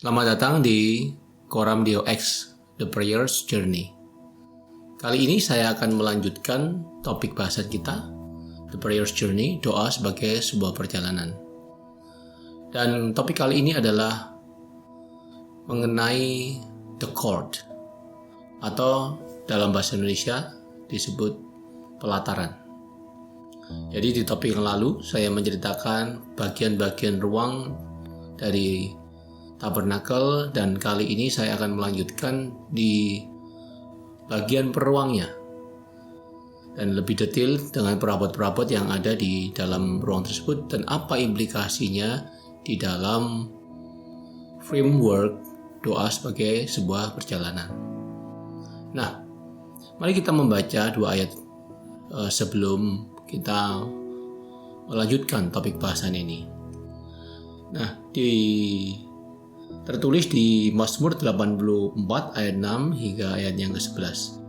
Selamat datang di Quoram Dio X, The Prayer's Journey. Kali ini saya akan melanjutkan topik bahasan kita, The Prayer's Journey, doa sebagai sebuah perjalanan. Dan topik kali ini adalah mengenai the chord, atau dalam bahasa Indonesia disebut pelataran. Jadi di topik yang lalu saya menceritakan bagian-bagian ruang dari tabernakel, dan kali ini saya akan melanjutkan di bagian peruangnya dan lebih detail dengan perabot-perabot yang ada di dalam ruang tersebut dan apa implikasinya di dalam framework doa sebagai sebuah perjalanan. Nah, mari kita membaca dua ayat sebelum kita melanjutkan topik bahasan ini. Nah, tertulis di Mazmur 84 ayat 6 hingga ayat yang ke-11.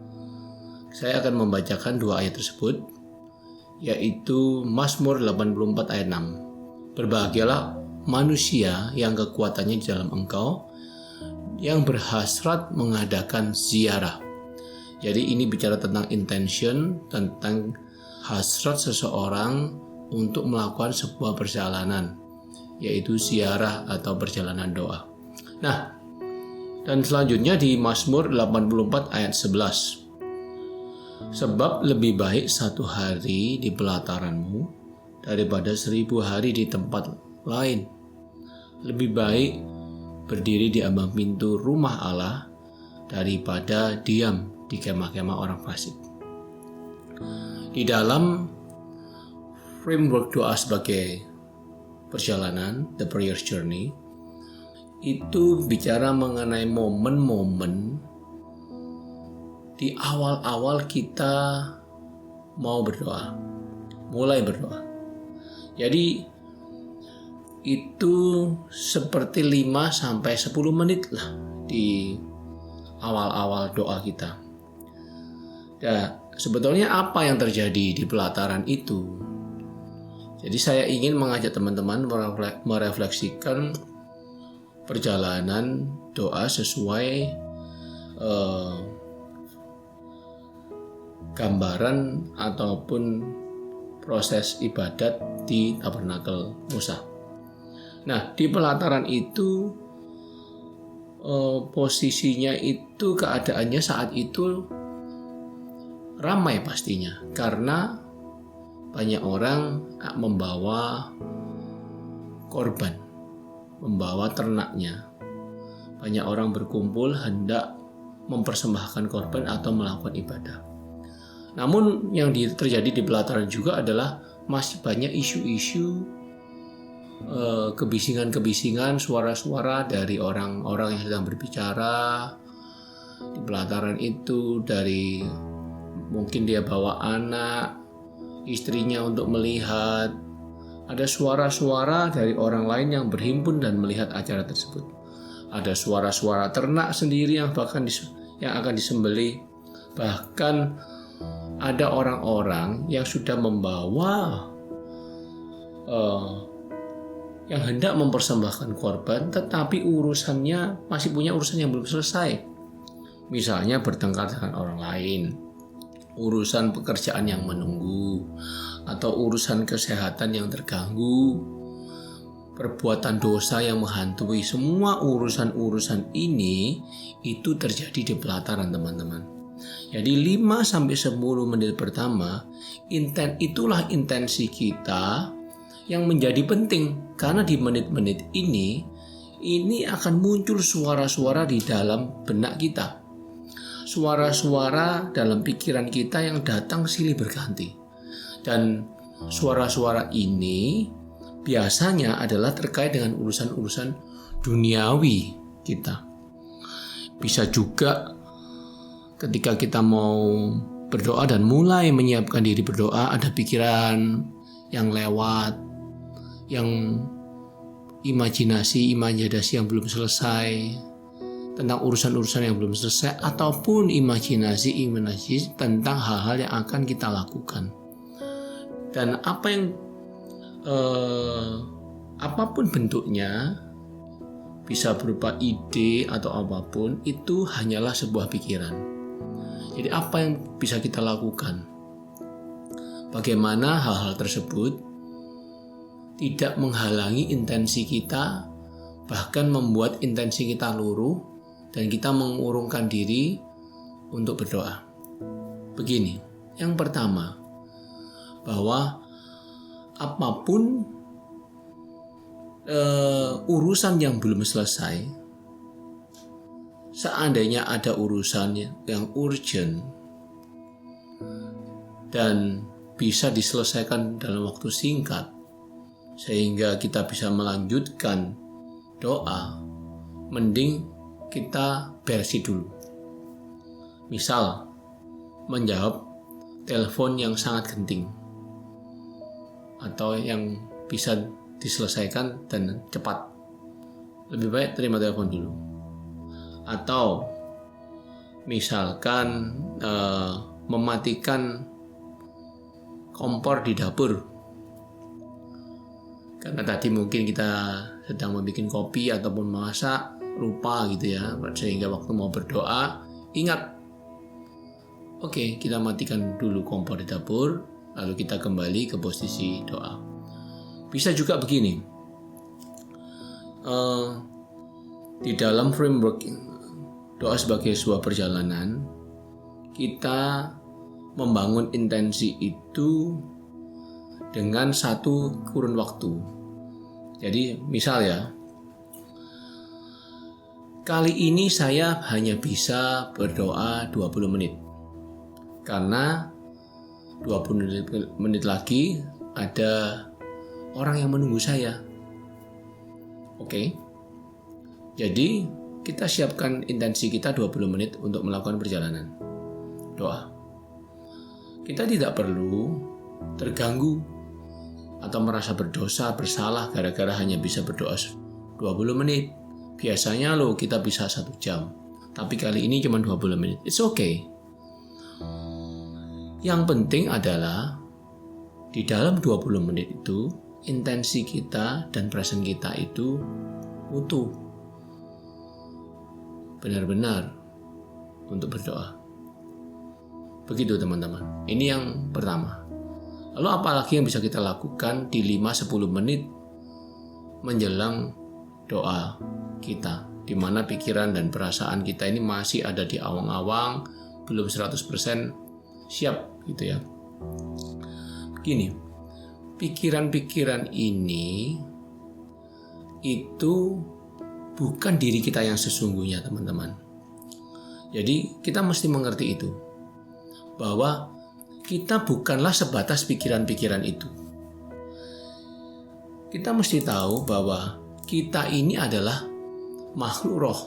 Saya akan membacakan dua ayat tersebut, yaitu Mazmur 84 ayat 6. Berbahagialah manusia yang kekuatannya di dalam Engkau, yang berhasrat mengadakan ziarah. Jadi ini bicara tentang intention, tentang hasrat seseorang untuk melakukan sebuah perjalanan, yaitu ziarah atau perjalanan doa. Nah, dan selanjutnya di Mazmur 84 ayat 11. Sebab lebih baik satu hari di pelataranmu daripada 1000 hari di tempat lain. Lebih baik berdiri di ambang pintu rumah Allah daripada diam di kemah-kemah orang fasik. Di dalam framework doa sebagai perjalanan, The Prayer's Journey, itu bicara mengenai momen-momen di awal-awal kita mau berdoa, mulai berdoa. Jadi itu seperti 5-10 menit lah di awal-awal doa kita. Ya, sebetulnya apa yang terjadi di pelataran itu? Jadi saya ingin mengajak teman-teman merefleksikan perjalanan doa sesuai gambaran ataupun proses ibadat di tabernakel Musa. Nah, di pelataran itu posisinya itu, keadaannya saat itu ramai pastinya, karena banyak orang membawa korban, membawa ternaknya. Banyak orang berkumpul hendak mempersembahkan korban atau melakukan ibadah. Namun yang terjadi di pelataran juga adalah masih banyak isu-isu, kebisingan-kebisingan, suara-suara dari orang-orang yang sedang berbicara di pelataran itu. Dari mungkin dia bawa anak, istrinya untuk melihat. Ada suara-suara dari orang lain yang berhimpun dan melihat acara tersebut. Ada suara-suara ternak sendiri yang bahkan yang akan disembelih. Bahkan ada orang-orang yang sudah membawa yang hendak mempersembahkan korban, tetapi urusannya masih punya urusan yang belum selesai. Misalnya bertengkar dengan orang lain, urusan pekerjaan yang menunggu, atau urusan kesehatan yang terganggu, perbuatan dosa yang menghantui. Semua urusan-urusan ini itu terjadi di pelataran, teman-teman. Jadi 5-10 menit pertama, itulah intensi kita yang menjadi penting, karena di menit-menit ini akan muncul suara-suara di dalam benak kita. Suara-suara dalam pikiran kita yang datang silih berganti. Dan suara-suara ini biasanya adalah terkait dengan urusan-urusan duniawi kita. Bisa juga ketika kita mau berdoa dan mulai menyiapkan diri berdoa, ada pikiran yang lewat, yang imajinasi yang belum selesai, tentang urusan-urusan yang belum selesai, ataupun imajinasi tentang hal-hal yang akan kita lakukan. Dan apapun bentuknya, bisa berupa ide atau apapun, itu hanyalah sebuah pikiran. Jadi apa yang bisa kita lakukan? Bagaimana hal-hal tersebut tidak menghalangi intensi kita, bahkan membuat intensi kita luruh, dan kita mengurungkan diri untuk berdoa. Begini, yang pertama, bahwa apapun urusan yang belum selesai, seandainya ada urusan yang urgent dan bisa diselesaikan dalam waktu singkat, sehingga kita bisa melanjutkan doa, mending kita beresin dulu. Misal, menjawab telepon yang sangat genting atau yang bisa diselesaikan dan cepat, lebih baik terima telepon dulu. Atau misalkan mematikan kompor di dapur, karena tadi mungkin kita sedang membuat kopi ataupun masak, lupa gitu ya, sehingga waktu mau berdoa ingat, oke, kita matikan dulu kompor di dapur, lalu kita kembali ke posisi doa. Bisa juga begini, di dalam framework doa sebagai sebuah perjalanan, kita membangun intensi itu dengan satu kurun waktu. Jadi misal ya, kali ini saya hanya bisa berdoa 20 menit, karena 20 menit lagi ada orang yang menunggu saya. Oke. Jadi kita siapkan intensi kita 20 menit untuk melakukan perjalanan doa. Kita tidak perlu terganggu atau merasa berdosa, bersalah gara-gara hanya bisa berdoa 20 menit. Biasanya kita bisa 1 jam. Tapi kali ini cuma 20 menit. It's okay. Yang penting adalah di dalam 20 menit itu intensi kita dan presence kita itu utuh, benar-benar untuk berdoa. Begitu teman-teman. Ini yang pertama. Lalu apalagi yang bisa kita lakukan di 5-10 menit menjelang doa kita, di mana pikiran dan perasaan kita ini masih ada di awang-awang, belum 100% siap gitu ya. Begini, pikiran-pikiran ini itu bukan diri kita yang sesungguhnya, teman-teman. Jadi kita mesti mengerti itu, bahwa kita bukanlah sebatas pikiran-pikiran itu. Kita mesti tahu bahwa kita ini adalah makhluk roh.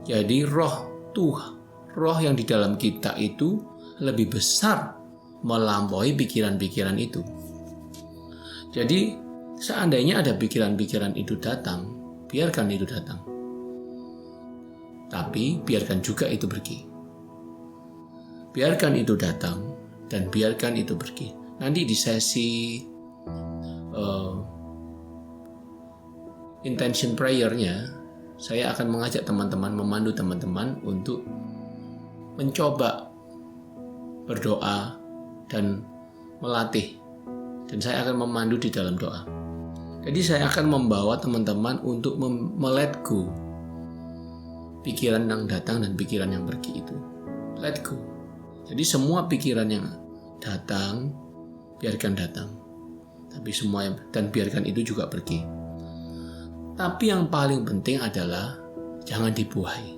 Jadi roh yang di dalam kita itu lebih besar melampaui pikiran-pikiran itu. Jadi seandainya ada pikiran-pikiran itu datang, biarkan itu datang. Tapi biarkan juga itu pergi. Biarkan itu datang dan biarkan itu pergi. Nanti di sesi intention prayer-nya, saya akan mengajak teman-teman, memandu teman-teman untuk mencoba berdoa dan melatih. Dan saya akan memandu di dalam doa. Jadi saya akan membawa teman-teman untuk let go pikiran yang datang dan pikiran yang pergi itu. Let go. Jadi semua pikiran yang datang, biarkan datang. Tapi semua dan biarkan itu juga pergi. Tapi yang paling penting adalah jangan dibuahi.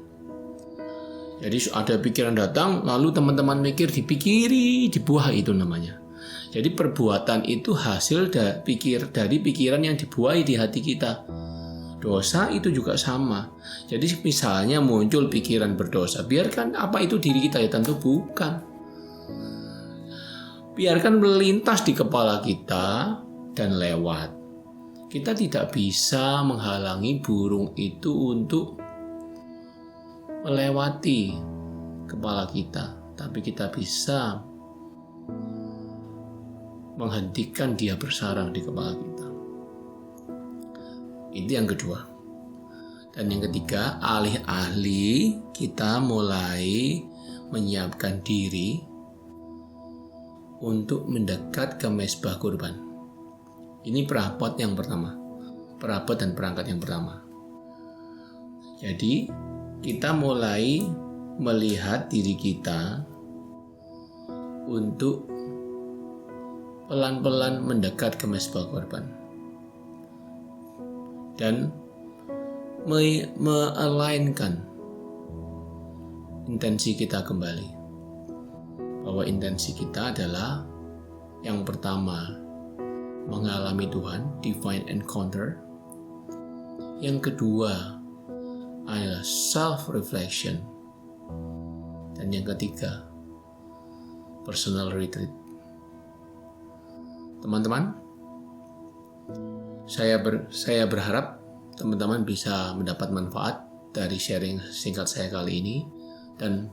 Jadi ada pikiran datang, lalu teman-teman mikir, dipikiri, dibuahi, itu namanya. Jadi perbuatan itu hasil dari pikiran yang dibuahi di hati kita. Dosa itu juga sama. Jadi misalnya muncul pikiran berdosa, biarkan apa itu diri kita, ya tentu bukan. Biarkan melintas di kepala kita dan lewat. Kita tidak bisa menghalangi burung itu untuk melewati kepala kita, tapi kita bisa menghentikan dia bersarang di kepala kita. Itu yang kedua. Dan yang ketiga, alih-alih kita mulai menyiapkan diri untuk mendekat ke mezbah kurban. Ini perabot yang pertama, perabot dan perangkat yang pertama. Jadi kita mulai melihat diri kita untuk pelan-pelan mendekat ke mezbah kurban dan me-alignkan intensi kita kembali, bahwa intensi kita adalah yang pertama mengalami Tuhan, divine encounter. Yang kedua adalah self-reflection. Dan yang ketiga, personal retreat. Teman-teman, saya berharap teman-teman bisa mendapat manfaat dari sharing singkat saya kali ini. Dan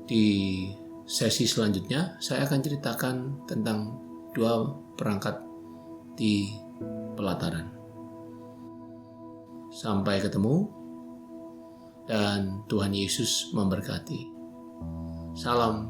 di sesi selanjutnya, saya akan ceritakan tentang 2 perangkat di pelataran. Sampai ketemu, dan Tuhan Yesus memberkati. Salam.